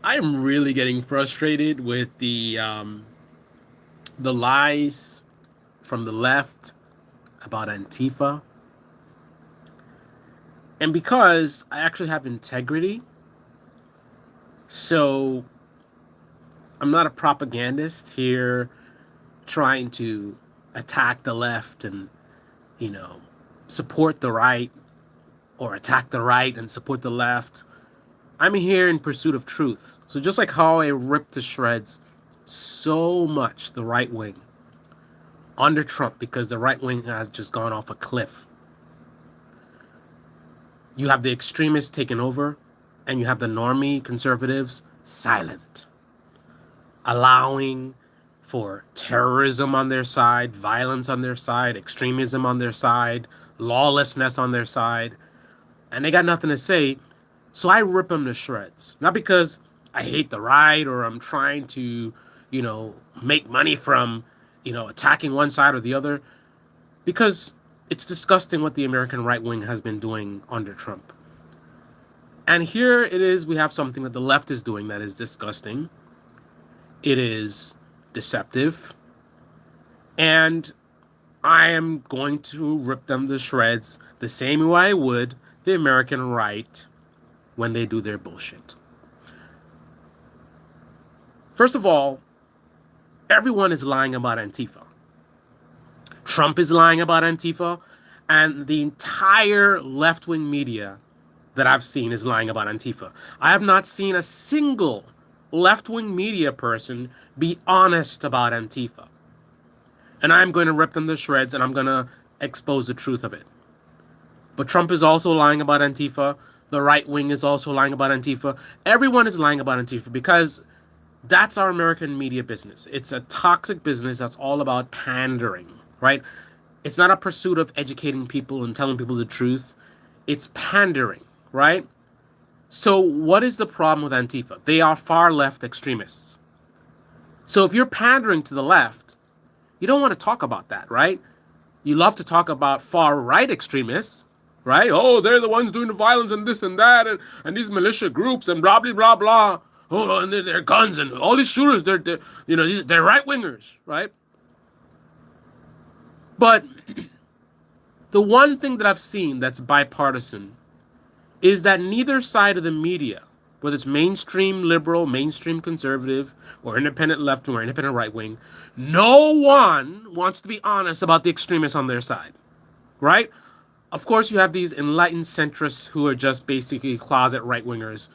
I'm really getting frustrated with the lies from the left about Antifa. And because I actually have integrity, so I'm not a propagandist here trying to attack the left and, you know, support the right or attack the right and support the left. I'm here in pursuit of truth. So just like how I ripped to shreds so much the right wing under Trump because the right wing has just gone off a cliff. You have the extremists taking over, and you have the normie conservatives silent, allowing for terrorism on their side, violence on their side, extremism on their side, lawlessness on their side, and they got nothing to say. So I rip them to shreds. Not because I hate the right or I'm trying to, make money from, attacking one side or the other, because it's disgusting what the American right wing has been doing under Trump. And here it is, we have something that the left is doing that is disgusting. It is deceptive. And I am going to rip them to shreds the same way I would the American right when they do their bullshit. First of all, everyone is lying about Antifa. Trump is lying about Antifa, and the entire left-wing media that I've seen is lying about Antifa. I have not seen a single left-wing media person be honest about Antifa. And I'm going to rip them to shreds, and I'm going to expose the truth of it. But Trump is also lying about Antifa. The right wing is also lying about Antifa. Everyone is lying about Antifa because that's our American media business. It's a toxic business that's all about pandering, right? It's not a pursuit of educating people and telling people the truth. It's pandering, right? So what is the problem with Antifa? They are far left extremists. So if you're pandering to the left, you don't want to talk about that, right? You love to talk about far right extremists, right? Oh, they're the ones doing the violence and this and that, and these militia groups and blah, blah, blah, blah. Oh, and their guns and all these shooters, they're right wingers, right? But the one thing that I've seen that's bipartisan is that neither side of the media, whether it's mainstream liberal, mainstream conservative, or independent left wing or independent right wing, no one wants to be honest about the extremists on their side, right? Of course, you have these enlightened centrists who are just basically closet right wingers,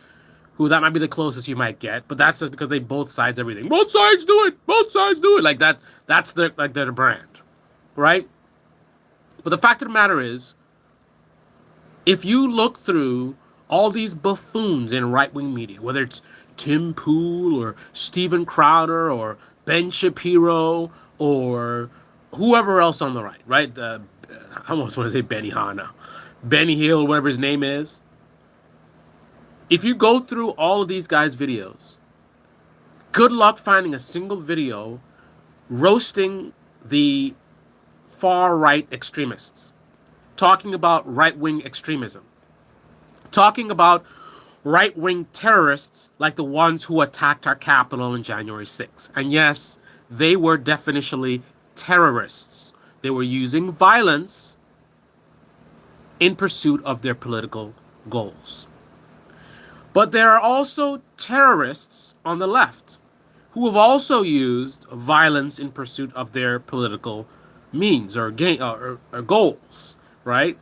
who that might be the closest you might get, but that's just because they both sides everything. Both sides do it. Both sides do it. Like that. That's their brand, right? But the fact of the matter is, if you look through all these buffoons in right-wing media, whether it's Tim Pool or Steven Crowder or Ben Shapiro or whoever else on the right? I almost want to say Benny Hanna, Benny Hill, whatever his name is. If you go through all of these guys' videos, good luck finding a single video roasting the far-right extremists, talking about right-wing extremism, talking about right-wing terrorists like the ones who attacked our Capitol on January 6th. And yes, they were definitionally terrorists. They were using violence in pursuit of their political goals. But there are also terrorists on the left who have also used violence in pursuit of their political means or goals, right?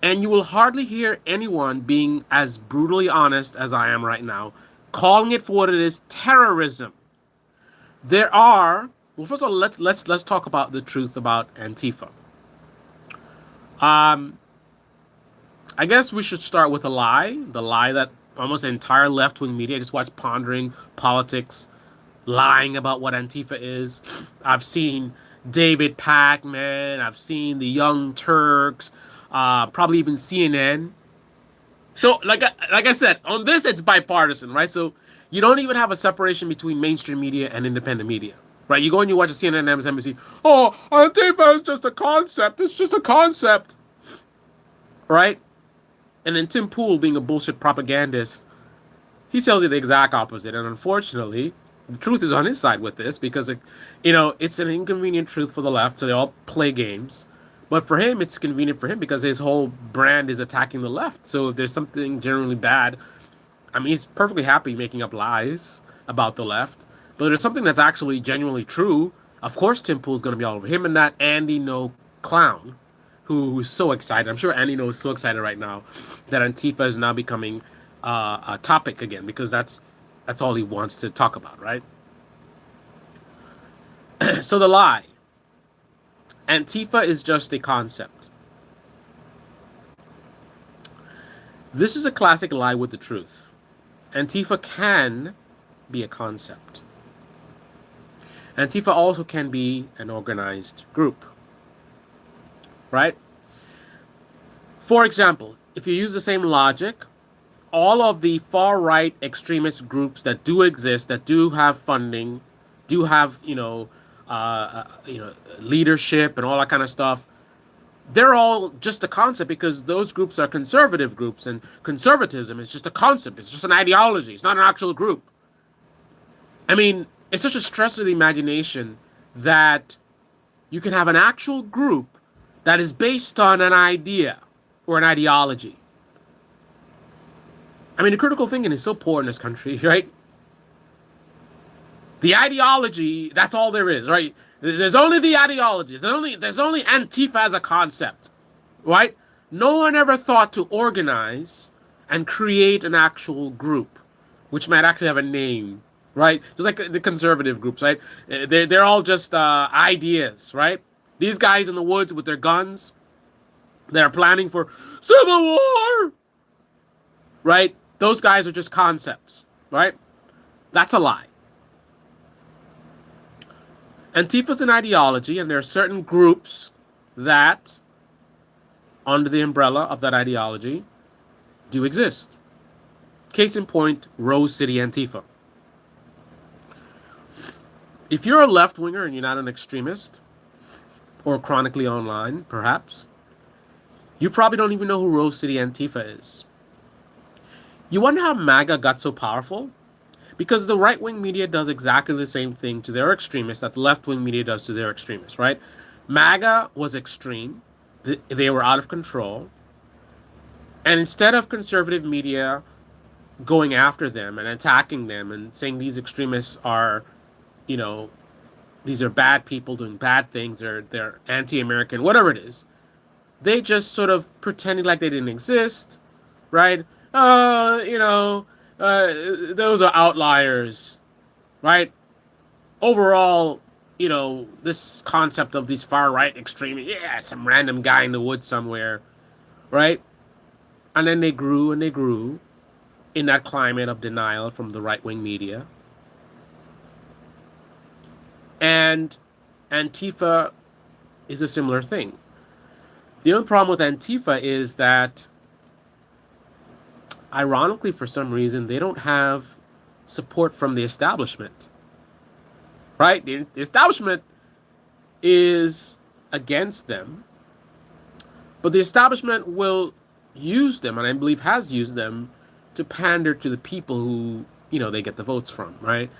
And you will hardly hear anyone being as brutally honest as I am right now, calling it for what it is: terrorism. First of all, let's talk about the truth about Antifa. I guess we should start with the lie that almost the entire left-wing media, I just watch Pondering Politics, lying about what Antifa is. I've seen David Pakman, I've seen the Young Turks, probably even CNN. So, like I said, on this it's bipartisan, right? So you don't even have a separation between mainstream media and independent media, right? You go and you watch a CNN, MSNBC. Oh, Antifa is just a concept. It's just a concept, right? And then Tim Pool, being a bullshit propagandist, He tells you the exact opposite, and unfortunately, the truth is on his side with this because it's an inconvenient truth for the left, so they all play games. But for him, it's convenient for him because his whole brand is attacking the left. So if there's something generally bad, I mean, he's perfectly happy making up lies about the left. But if there's something that's actually genuinely true, of course Tim Pool's going to be all over him and that Andy No clown, who's so excited. I'm sure Andy No is so excited right now that Antifa is now becoming a topic again because that's all he wants to talk about, right? So the lie. Antifa is just a concept. This is a classic lie with the truth. Antifa can be a concept. Antifa also can be an organized group, right? For example, if you use the same logic, all of the far-right extremist groups that do exist, that do have funding, do have leadership and all that kind of stuff, they're all just a concept because those groups are conservative groups, and conservatism is just a concept. It's just an ideology. It's not an actual group. I mean, it's such a stress of the imagination that you can have an actual group that is based on an idea or an ideology. I mean, the critical thinking is so poor in this country, right? The ideology, that's all there is, right? There's only the ideology. There's only Antifa as a concept, right? No one ever thought to organize and create an actual group, which might actually have a name, right? Just like the conservative groups, right? They're all just ideas, right? These guys in the woods with their guns, they're planning for civil war, right? Those guys are just concepts, right? That's a lie. Antifa is an ideology, and there are certain groups that, under the umbrella of that ideology, do exist. Case in point, Rose City Antifa. If you're a left-winger and you're not an extremist, or chronically online, perhaps, you probably don't even know who Rose City Antifa is. You wonder how MAGA got so powerful? Because the right-wing media does exactly the same thing to their extremists that the left-wing media does to their extremists, right? MAGA was extreme. They were out of control. And instead of conservative media going after them and attacking them and saying these extremists are, these are bad people doing bad things, they're anti-American, whatever it is, they just sort of pretended like they didn't exist, right? Those are outliers, right? Overall, this concept of these far-right extremists, some random guy in the woods somewhere, right? And then they grew and they grew in that climate of denial from the right-wing media. And Antifa is a similar thing. The only problem with Antifa is that, ironically, for some reason, they don't have support from the establishment, right? The establishment is against them, but the establishment will use them, and I believe has used them, to pander to the people who, they get the votes from, right?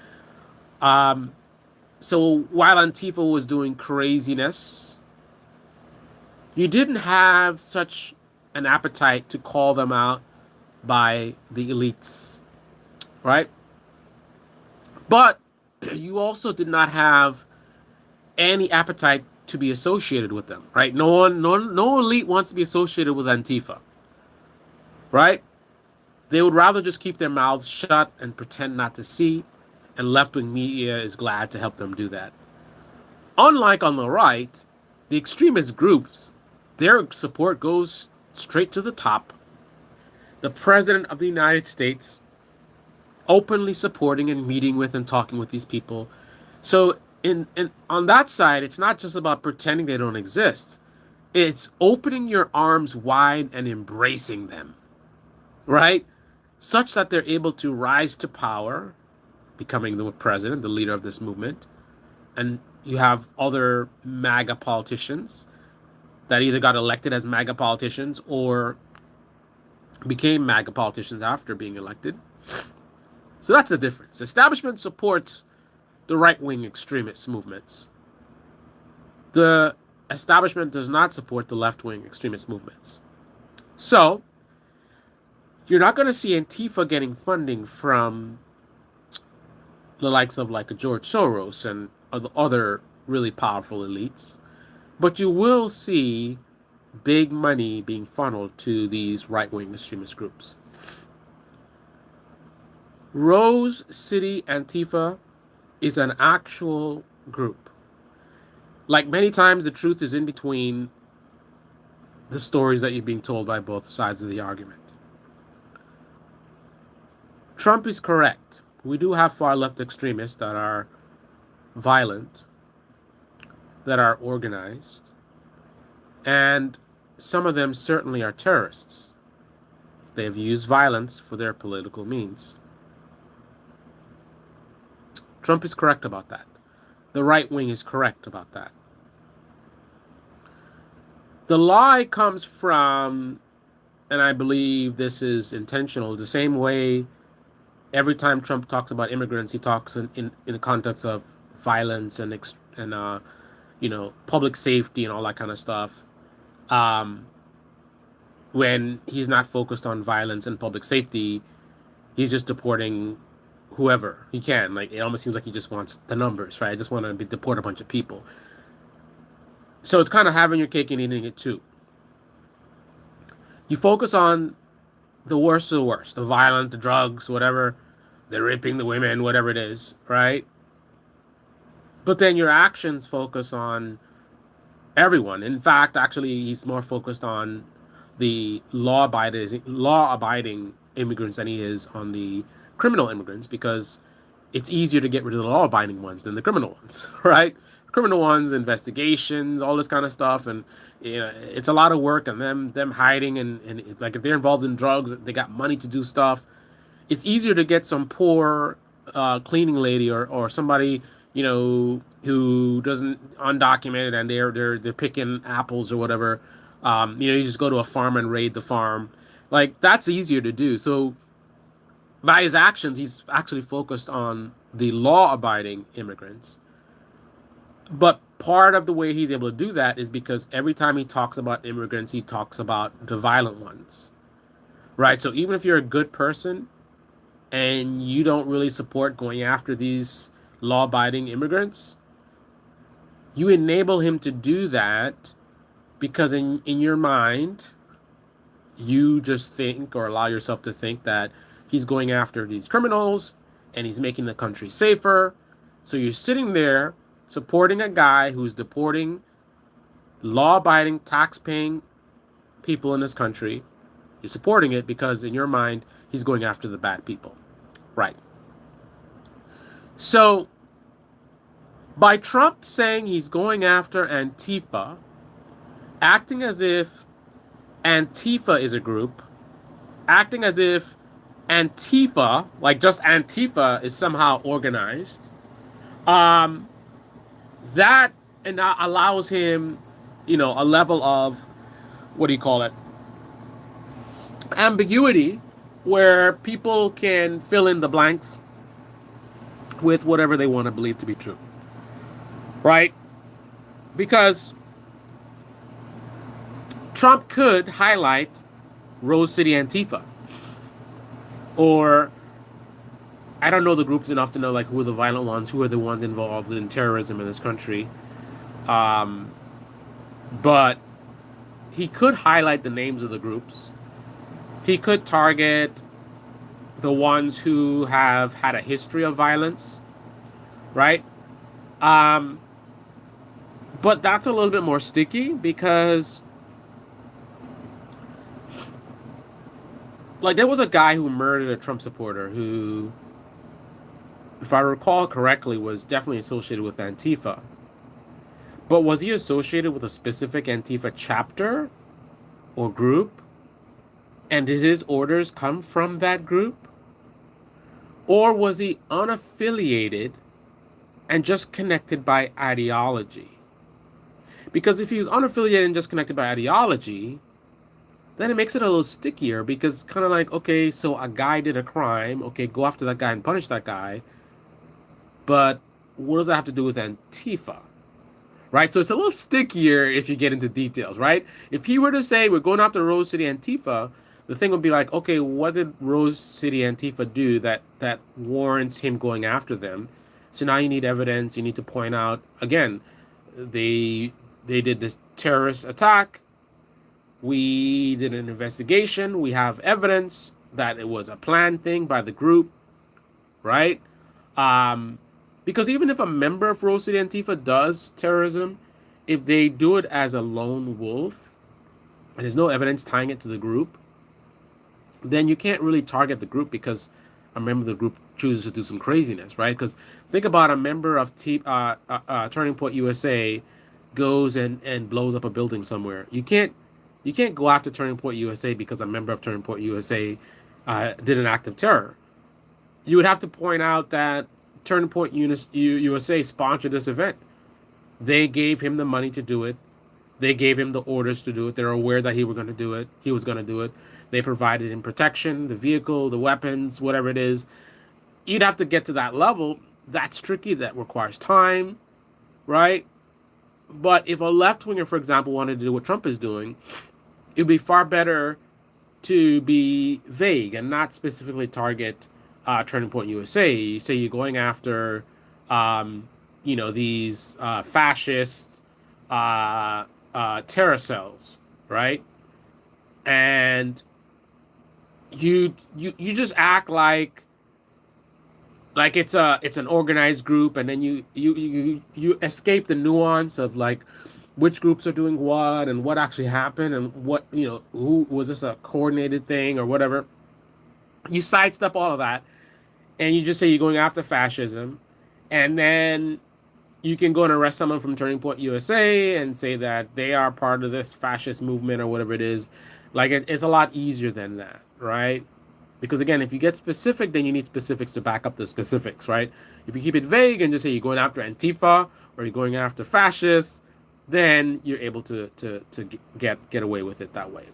So while Antifa was doing craziness, you didn't have such an appetite to call them out by the elites, right? But you also did not have any appetite to be associated with them, right? No elite wants to be associated with Antifa, right? They would rather just keep their mouths shut and pretend not to see, and left-wing media is glad to help them do that. Unlike on the right, the extremist groups, their support goes straight to the top. The President of the United States openly supporting and meeting with and talking with these people. So on that side, it's not just about pretending they don't exist. It's opening your arms wide and embracing them, right? Such that they're able to rise to power, becoming the president, the leader of this movement. And you have other MAGA politicians that either got elected as MAGA politicians or became MAGA politicians after being elected. So that's the difference. Establishment supports the right-wing extremist movements. The establishment does not support the left-wing extremist movements. So you're not going to see Antifa getting funding from the likes of like a George Soros and other really powerful elites, but you will see big money being funneled to these right-wing extremist groups. Rose City Antifa is an actual group. Like many times, the truth is in between the stories that you're being told by both sides of the argument. Trump is correct. We do have far left extremists that are violent, that are organized, and some of them certainly are terrorists. They have used violence for their political means. Trump is correct about that. The right wing is correct about that. The lie comes from, and I believe this is intentional, the same way every time Trump talks about immigrants, he talks in the context of violence and public safety and all that kind of stuff. When he's not focused on violence and public safety, he's just deporting whoever he can. Like, it almost seems like he just wants the numbers, right? I just want to deport a bunch of people. So it's kind of having your cake and eating it too. You focus on the worst of the worst, the violent, the drugs, whatever, the raping the women, whatever it is, right? But then your actions focus on everyone. In fact, actually, he's more focused on the law-abiding immigrants than he is on the criminal immigrants, because it's easier to get rid of the law-abiding ones than the criminal ones, right? Criminal ones, investigations, all this kind of stuff, and it's a lot of work, and them hiding, and like if they're involved in drugs, they got money to do stuff. It's easier to get some poor cleaning lady or somebody who doesn't undocumented, and they're picking apples or whatever. You just go to a farm and raid the farm. Like, that's easier to do. So by his actions, he's actually focused on the law-abiding immigrants. But part of the way he's able to do that is because every time he talks about immigrants, he talks about the violent ones, right? So even if you're a good person and you don't really support going after these law-abiding immigrants, you enable him to do that because in your mind, you just think, or allow yourself to think, that he's going after these criminals and he's making the country safer. So you're sitting there supporting a guy who's deporting law-abiding, tax-paying people in this country. You're supporting it because in your mind, he's going after the bad people. Right. So by Trump saying he's going after Antifa, acting as if Antifa is a group, acting as if Antifa, like just Antifa, is somehow organized, that allows him, a level of, ambiguity, where people can fill in the blanks with whatever they want to believe to be true, right? Because Trump could highlight Rose City Antifa, or I don't know the groups enough to know like who are the violent ones, who are the ones involved in terrorism in this country. But he could highlight the names of the groups. He could target the ones who have had a history of violence, right? But that's a little bit more sticky because, like, there was a guy who murdered a Trump supporter who, if I recall correctly, was definitely associated with Antifa. But was he associated with a specific Antifa chapter or group? And did his orders come from that group? Or was he unaffiliated and just connected by ideology? Because if he was unaffiliated and just connected by ideology, then it makes it a little stickier because kind of like, okay, so a guy did a crime. Okay, go after that guy and punish that guy. But what does that have to do with Antifa? Right? So it's a little stickier if you get into details, right? If he were to say we're going after Rose City Antifa, the thing would be like, okay, what did Rose City Antifa do that warrants him going after them? So now you need evidence. You need to point out again, they did this terrorist attack. We did an investigation. We have evidence that it was a planned thing by the group, right? Um, because even if a member of Rose City Antifa does terrorism, if they do it as a lone wolf and there's no evidence tying it to the group, then you can't really target the group because a member of the group chooses to do some craziness, right? Because think about a member of Turning Point USA goes and blows up a building somewhere. You can't go after Turning Point USA because a member of Turning Point USA did an act of terror. You would have to point out that Turning Point USA sponsored this event. They gave him the money to do it. They gave him the orders to do it. They're aware that he was going to do it. He was going to do it. They provided him protection, the vehicle, the weapons, whatever it is. You'd have to get to that level. That's tricky. That requires time, right? But if a left winger, for example, wanted to do what Trump is doing, it would be far better to be vague and not specifically target Turning Point USA. You say you're going after, these fascist terror cells, right? And you just act like it's an organized group, and then you escape the nuance of like which groups are doing what and what actually happened and what who was this a coordinated thing or whatever. You sidestep all of that, and you just say you're going after fascism, and then you can go and arrest someone from Turning Point USA and say that they are part of this fascist movement or whatever it is. Like it's a lot easier than that, right? Because again, if you get specific, then you need specifics to back up the specifics, right? If you keep it vague and just say you're going after Antifa or you're going after fascists, then you're able to get away with it that way.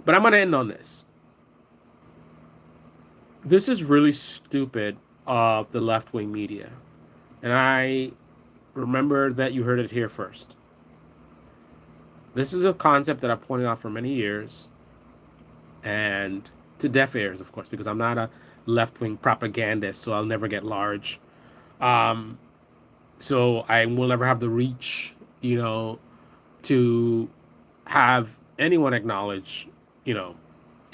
But I'm going to end on this. This is really stupid of the left-wing media. And I remember that you heard it here first. This is a concept that I've pointed out for many years, and to deaf ears, of course, because I'm not a left-wing propagandist, so I'll never get large. So I will never have the reach, to have anyone acknowledge,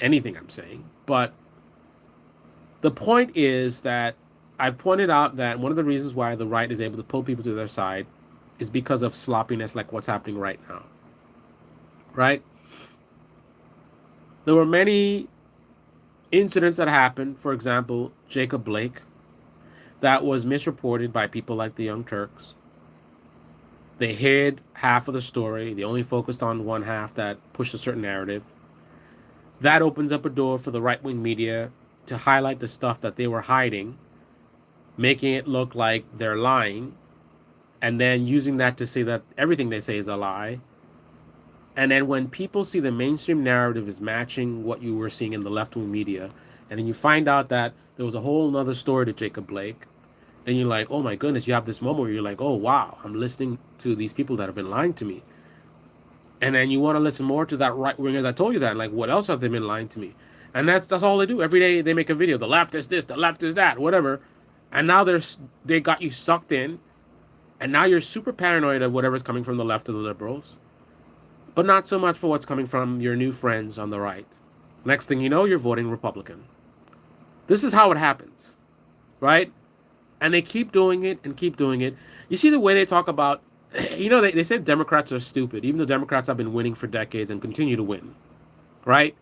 anything I'm saying. But the point is that I've pointed out that one of the reasons why the right is able to pull people to their side is because of sloppiness like what's happening right now. Right? There were many incidents that happened, for example, Jacob Blake, that was misreported by people like the Young Turks. They hid half of the story. They only focused on one half that pushed a certain narrative. That opens up a door for the right-wing media to highlight the stuff that they were hiding, making it look like they're lying, and then using that to say that everything they say is a lie. And then when people see the mainstream narrative is matching what you were seeing in the left-wing media, and then you find out that there was a whole other story to Jacob Blake, then you're like, oh my goodness, you have this moment where you're like, oh wow, I'm listening to these people that have been lying to me. And then you want to listen more to that right-winger that told you that, like, what else have they been lying to me? And that's all they do. Every day they make a video. The left is this, the left is that, whatever. And now they got you sucked in, and now you're super paranoid of whatever's coming from the left of the liberals, but not so much for what's coming from your new friends on the right. Next thing you know, you're voting Republican. This is how it happens, right? And they keep doing it and keep doing it. You see the way they talk about, they say Democrats are stupid, even though Democrats have been winning for decades and continue to win, right?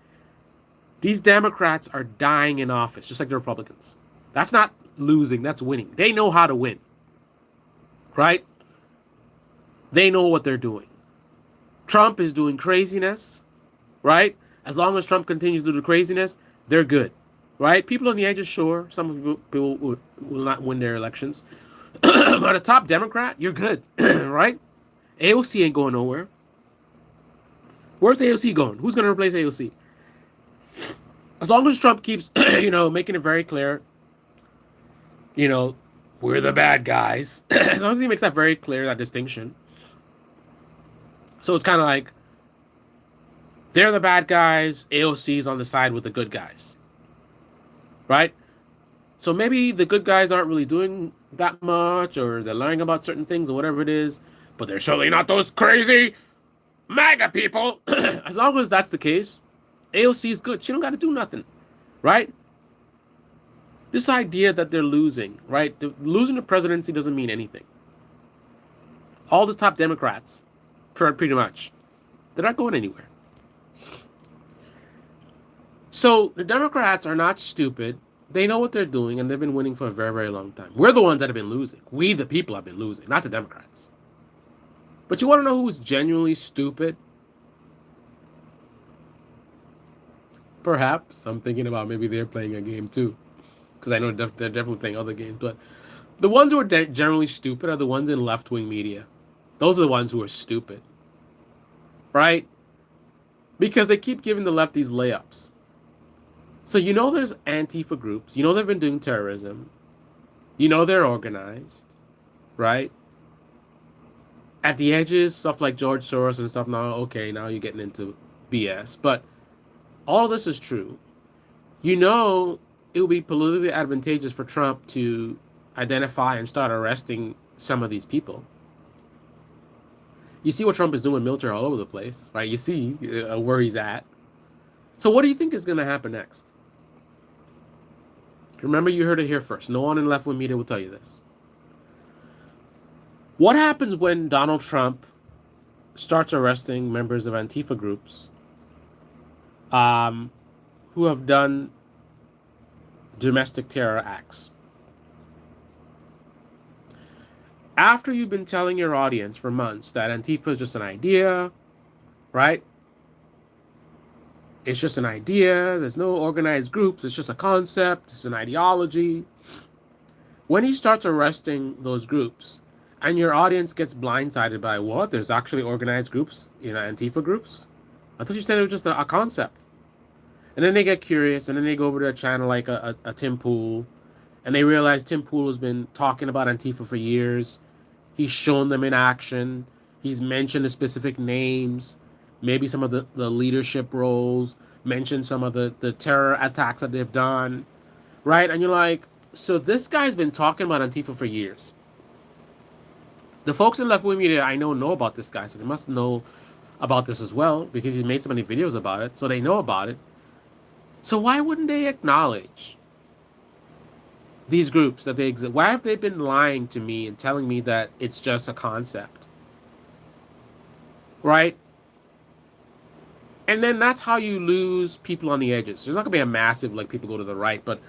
These Democrats are dying in office, just like the Republicans. That's not losing, that's winning. They know how to win, right? They know what they're doing. Trump is doing craziness, right? As long as Trump continues to do craziness, they're good, right? People on the edges, sure. Some people will not win their elections. But a top Democrat, you're good, right? AOC ain't going nowhere. Where's AOC going? Who's going to replace AOC? As long as Trump keeps, making it very clear, we're the bad guys. As long as he makes that very clear, that distinction. So it's kind of like they're the bad guys, AOC's on the side with the good guys. Right? So maybe the good guys aren't really doing that much, or they're learning about certain things or whatever it is, but they're certainly not those crazy MAGA people. As long as that's the case, AOC is good. She don't got to do nothing. Right? This idea that they're losing, right? Losing the presidency doesn't mean anything. All the top Democrats, pretty much, they're not going anywhere. So the Democrats are not stupid. They know what they're doing, and they've been winning for a very, very long time. We're the ones that have been losing. We, the people, have been losing, not the Democrats. But you want to know who's genuinely stupid? Perhaps. I'm thinking about maybe they're playing a game too. Because I know they're definitely playing other games. But the ones who are generally stupid are the ones in left-wing media. Those are the ones who are stupid. Right? Because they keep giving the left these layups. So there's Antifa groups. They've been doing terrorism. They're organized. Right? At the edges, stuff like George Soros and stuff. Now, okay, now you're getting into BS. But all of this is true. It would be politically advantageous for Trump to identify and start arresting some of these people. You see what Trump is doing with military all over the place, right? You see where he's at. So what do you think is going to happen next? Remember, you heard it here first. No one in left-wing media will tell you this. What happens when Donald Trump starts arresting members of Antifa groups who have done domestic terror acts? After you've been telling your audience for months that Antifa is just an idea, right? It's just an idea. There's no organized groups. It's just a concept. It's an ideology. When he starts arresting those groups and your audience gets blindsided by what? There's actually organized groups, Antifa groups? I thought you said it was just a concept. And then they get curious, and then they go over to a channel like a Tim Pool, and they realize Tim Pool has been talking about Antifa for years. He's shown them in action. He's mentioned the specific names, maybe some of the leadership roles, mentioned some of the terror attacks that they've done, right? And you're like, so this guy's been talking about Antifa for years. The folks in left-wing media I know about this guy, so they must know about this as well, because he's made so many videos about it, so they know about it. So why wouldn't they acknowledge these groups that they exist? Why have they been lying to me and telling me that it's just a concept? Right? And then that's how you lose people on the edges. There's not going to be a massive, people go to the right, but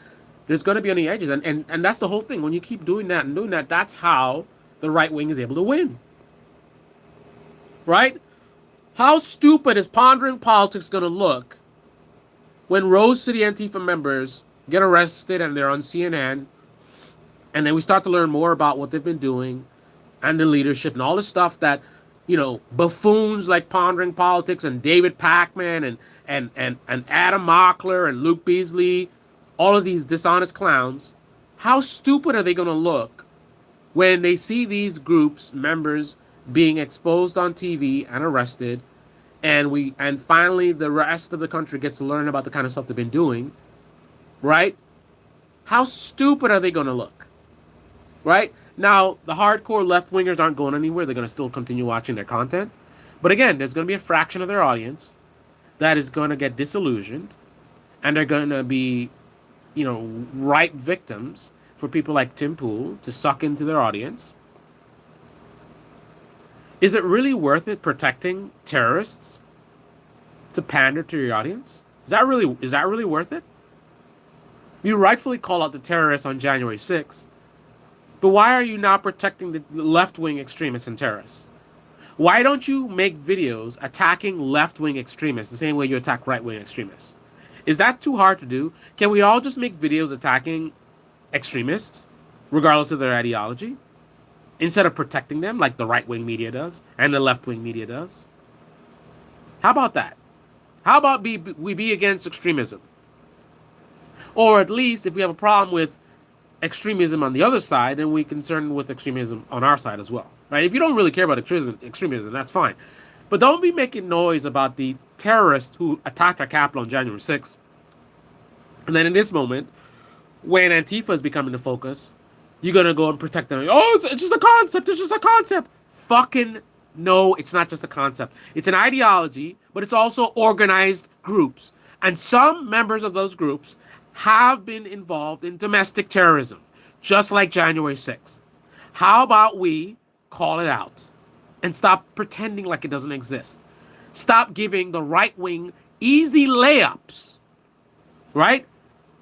there's going to be on the edges. And that's the whole thing. When you keep doing that and doing that, that's how the right wing is able to win. Right? How stupid is Pondering Politics going to look when Rose City Antifa members get arrested and they're on CNN, and then we start to learn more about what they've been doing and the leadership and all the stuff that, buffoons like Pondering Politics and David Pakman and Adam Mockler and Luke Beasley, all of these dishonest clowns, how stupid are they going to look when they see these groups, members, being exposed on TV and arrested, and finally the rest of the country gets to learn about the kind of stuff they've been doing, right? How stupid are they going to look, right? Now, the hardcore left-wingers aren't going anywhere. They're going to still continue watching their content. But again, there's going to be a fraction of their audience that is going to get disillusioned, and they're going to be, ripe victims for people like Tim Pool to suck into their audience. Is it really worth it protecting terrorists to pander to your audience? Is that really worth it? You rightfully call out the terrorists on January 6th, but why are you not protecting the left-wing extremists and terrorists? Why don't you make videos attacking left-wing extremists the same way you attack right-wing extremists? Is that too hard to do? Can we all just make videos attacking extremists, regardless of their ideology, instead of protecting them like the right-wing media does and the left-wing media does? How about that? How about we be against extremism? Or at least if we have a problem with extremism on the other side, then we concerned with extremism on our side as well, right? If you don't really care about extremism, that's fine. But don't be making noise about the terrorists who attacked our capital on January 6th. And then in this moment, when Antifa is becoming the focus, you're going to go and protect them. Oh, it's just a concept. It's just a concept. Fucking no, it's not just a concept. It's an ideology, but it's also organized groups. And some members of those groups have been involved in domestic terrorism, just like January 6th. How about we call it out and stop pretending like it doesn't exist? Stop giving the right wing easy layups, right?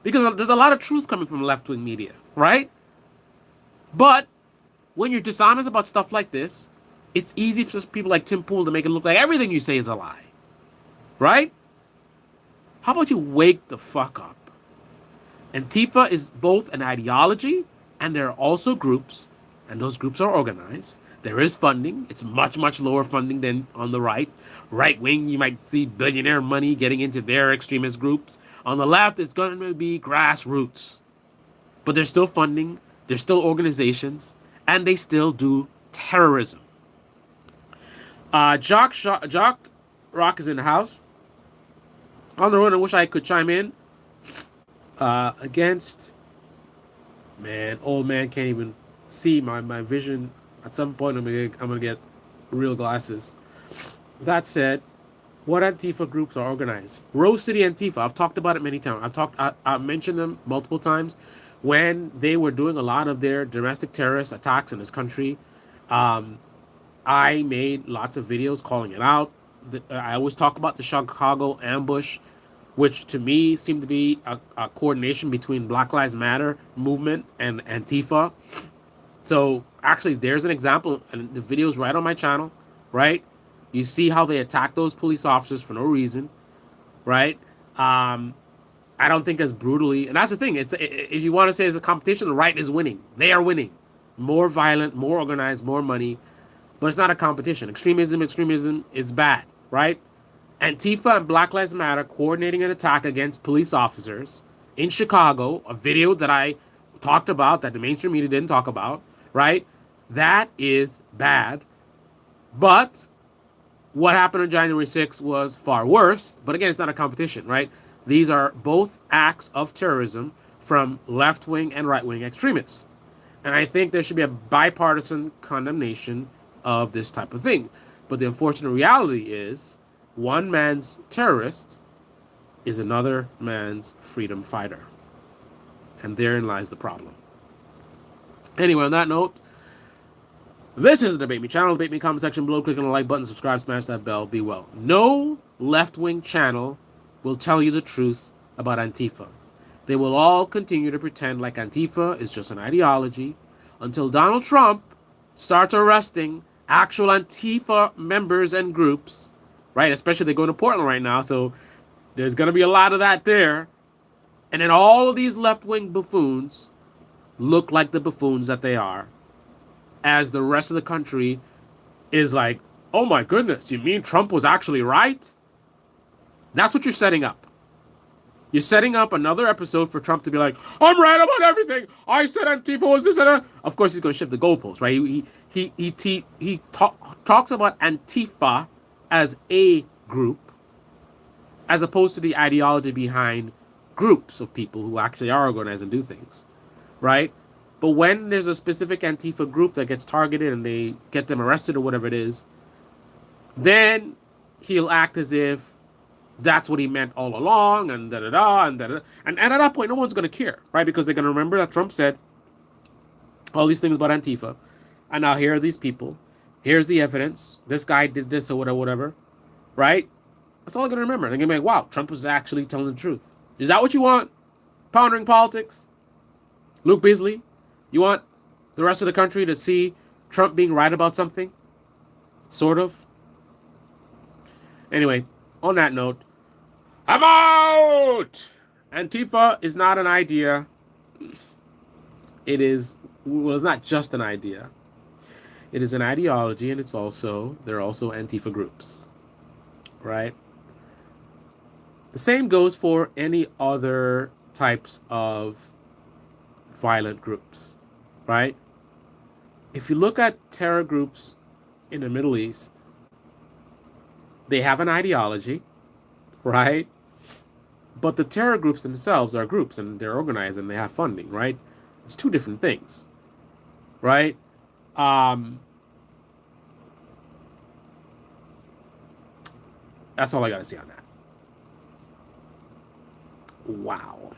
Because there's a lot of truth coming from left wing media, right? But when you're dishonest about stuff like this, it's easy for people like Tim Pool to make it look like everything you say is a lie, right? How about you wake the fuck up? Antifa is both an ideology and there are also groups, and those groups are organized. There is funding. It's much, much lower funding than on the right. Right wing, you might see billionaire money getting into their extremist groups. On the left, it's going to be grassroots. But there's still funding, there's still organizations, and they still do terrorism. Jock Rock is in the house. On the road, I wish I could chime in. Against, man, old man can't even see my vision. At some point, I'm gonna get real glasses. That said, what Antifa groups are organized? Rose City Antifa. I've talked about it many times. I've mentioned them multiple times when they were doing a lot of their domestic terrorist attacks in this country. I made lots of videos calling it out. I always talk about the Chicago ambush, which to me seemed to be a coordination between Black Lives Matter movement and Antifa. So actually, there's an example, and the video's right on my channel, right? You see how they attack those police officers for no reason, right? I don't think as brutally, and that's the thing. If you want to say it's a competition, the right is winning. They are winning. More violent, more organized, more money, but it's not a competition. Extremism is bad, right? Antifa and Black Lives Matter coordinating an attack against police officers in Chicago, a video that I talked about that the mainstream media didn't talk about, right? That is bad. But what happened on January 6th was far worse. But again, it's not a competition, right? These are both acts of terrorism from left-wing and right-wing extremists. And I think there should be a bipartisan condemnation of this type of thing. But the unfortunate reality is one man's terrorist is another man's freedom fighter. And therein lies the problem. Anyway, on that note, this is the Debate Me channel. Debate Me comment section below. Click on the like button, subscribe, smash that bell. Be well. No left-wing channel will tell you the truth about Antifa. They will all continue to pretend like Antifa is just an ideology until Donald Trump starts arresting actual Antifa members and groups, right? Especially they're going to Portland right now, so there's going to be a lot of that there. And then all of these left-wing buffoons look like the buffoons that they are, as the rest of the country is like, oh my goodness, you mean Trump was actually right? That's what you're setting up. You're setting up another episode for Trump to be like, I'm right about everything. I said Antifa was this and that. Of course, he's going to shift the goalposts, right? He talks about Antifa as a group, as opposed to the ideology behind groups of people who actually are organized and do things, right? But when there's a specific Antifa group that gets targeted and they get them arrested or whatever it is, then he'll act as if that's what he meant all along, and da-da-da, and da-da-da. And at that point, no one's going to care, right? Because they're going to remember that Trump said all these things about Antifa, and now here are these people. Here's the evidence. This guy did this or whatever, right? That's all they're going to remember. They're going to be like, wow, Trump was actually telling the truth. Is that what you want? Pondering politics? Luke Beasley? You want the rest of the country to see Trump being right about something? Sort of. Anyway, on that note, I'm out! Antifa is not an idea. It's not just an idea. It is an ideology, and there are also Antifa groups. right? The same goes for any other types of violent groups, right? If you look at terror groups in the Middle East, they have an ideology, right? But the terror groups themselves are groups and they're organized and they have funding, right? It's two different things, right? Um, that's all I got to say on that. Wow.